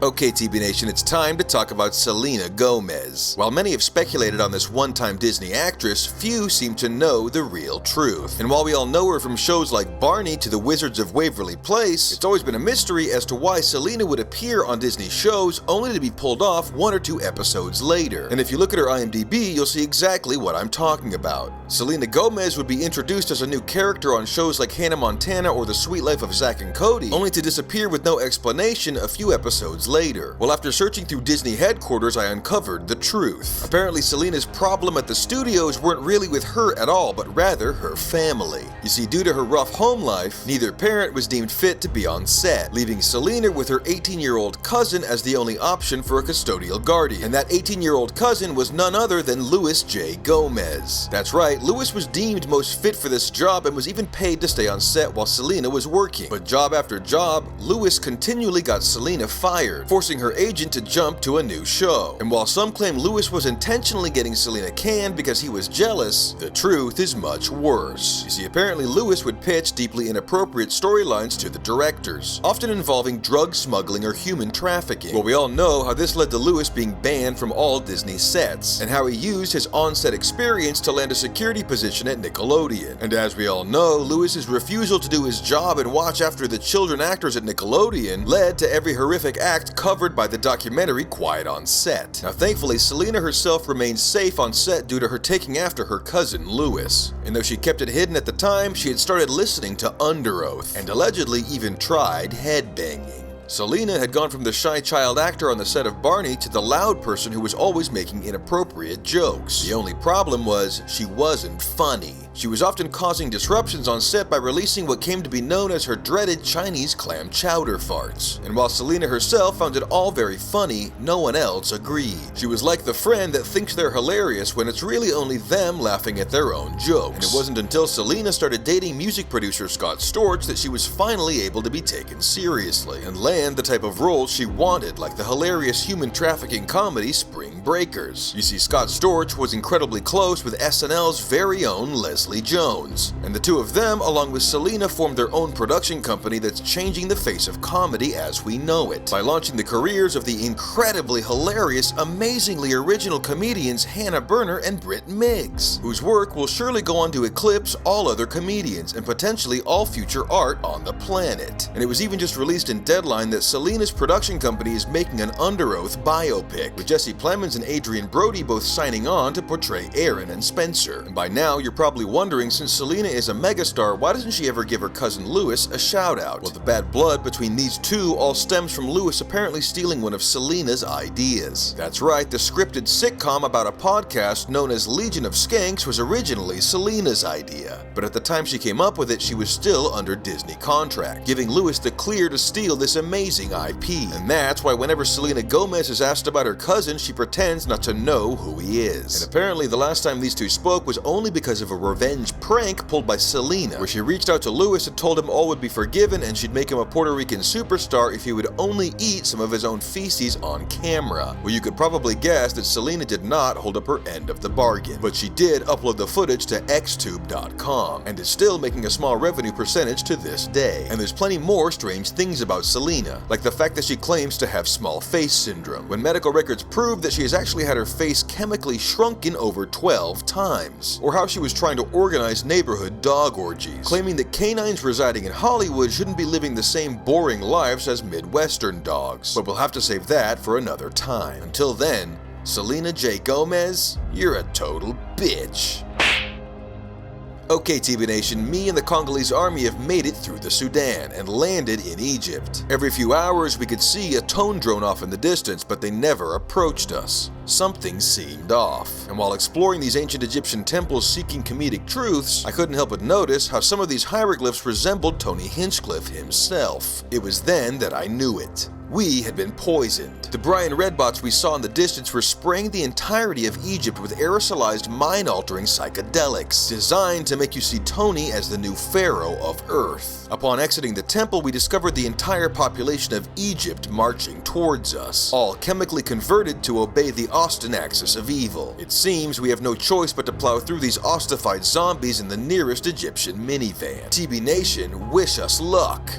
Okay, TB Nation, it's time to talk about Selena Gomez. While many have speculated on this one-time Disney actress, few seem to know the real truth. And while we all know her from shows like Barney to the Wizards of Waverly Place, it's always been a mystery as to why Selena would appear on Disney shows only to be pulled off 1 or 2 episodes later. And if you look at her IMDb, you'll see exactly what I'm talking about. Selena Gomez would be introduced as a new character on shows like Hannah Montana or The Sweet Life of Zack and Cody, only to disappear with no explanation a few episodes later. Well, after searching through Disney headquarters, I uncovered the truth. Apparently, Selena's problem at the studios weren't really with her at all, but rather her family. You see, due to her rough home life, neither parent was deemed fit to be on set, leaving Selena with her 18-year-old cousin as the only option for a custodial guardian. And that 18-year-old cousin was none other than Louis J. Gomez. That's right, Louis was deemed most fit for this job and was even paid to stay on set while Selena was working. But job after job, Louis continually got Selena fired, forcing her agent to jump to a new show. And while some claim Louis was intentionally getting Selena canned because he was jealous, the truth is much worse. You see, apparently Louis would pitch deeply inappropriate storylines to the directors, often involving drug smuggling or human trafficking. Well, we all know how this led to Louis being banned from all Disney sets, and how he used his on-set experience to land a security position at Nickelodeon. And as we all know, Louis's refusal to do his job and watch after the children actors at Nickelodeon led to every horrific act covered by the documentary Quiet on Set. Now, thankfully, Selena herself remained safe on set due to her taking after her cousin Louis. And though she kept it hidden at the time, she had started listening to Under Oath, and allegedly even tried headbanging. Selena had gone from the shy child actor on the set of Barney to the loud person who was always making inappropriate jokes. The only problem was, she wasn't funny. She was often causing disruptions on set by releasing what came to be known as her dreaded Chinese clam chowder farts. And while Selena herself found it all very funny, no one else agreed. She was like the friend that thinks they're hilarious when it's really only them laughing at their own jokes. And it wasn't until Selena started dating music producer Scott Storch that she was finally able to be taken seriously and land the type of roles she wanted, like the hilarious human trafficking comedy Spring Breakers. You see, Scott Storch was incredibly close with SNL's very own Leslie Jones, and the two of them, along with Selena, formed their own production company that's changing the face of comedy as we know it, by launching the careers of the incredibly hilarious, amazingly original comedians Hannah Berner and Britt Miggs, whose work will surely go on to eclipse all other comedians and potentially all future art on the planet. And it was even just released in Deadline that Selena's production company is making an Under Oath biopic, with Jesse Plemons and Adrian Brody both signing on to portray Aaron and Spencer. And by now, you're probably wondering, since Selena is a megastar, why doesn't she ever give her cousin Louis a shout out? Well, the bad blood between these two all stems from Louis apparently stealing one of Selena's ideas. That's right, the scripted sitcom about a podcast known as Legion of Skanks was originally Selena's idea. But at the time she came up with it, she was still under Disney contract, giving Louis the clear to steal this amazing IP. And that's why whenever Selena Gomez is asked about her cousin, she pretends not to know who he is. And apparently the last time these two spoke was only because of a revenge prank pulled by Selena, where she reached out to Louis and told him all would be forgiven and she'd make him a Puerto Rican superstar if he would only eat some of his own feces on camera. Well, you could probably guess that Selena did not hold up her end of the bargain, but she did upload the footage to xtube.com and is still making a small revenue percentage to this day. And there's plenty more strange things about Selena, like the fact that she claims to have small face syndrome, when medical records prove that she has actually had her face chemically shrunken over 12 times, or how she was trying to organize neighborhood dog orgies, claiming that canines residing in Hollywood shouldn't be living the same boring lives as Midwestern dogs. But we'll have to save that for another time. Until then, Selena J. Gomez, you're a total bitch. Okay, TB Nation, me and the Congolese army have made it through the Sudan and landed in Egypt. Every few hours we could see a tone drone off in the distance, but they never approached us. Something seemed off. And while exploring these ancient Egyptian temples seeking comedic truths, I couldn't help but notice how some of these hieroglyphs resembled Tony Hinchcliffe himself. It was then that I knew it. We had been poisoned. The Brian Redbots we saw in the distance were spraying the entirety of Egypt with aerosolized mind-altering psychedelics, designed to make you see Tony as the new pharaoh of Earth. Upon exiting the temple, we discovered the entire population of Egypt marching towards us, all chemically converted to obey the Austin axis of evil. It seems we have no choice but to plow through these ossified zombies in the nearest Egyptian minivan. TB Nation, wish us luck.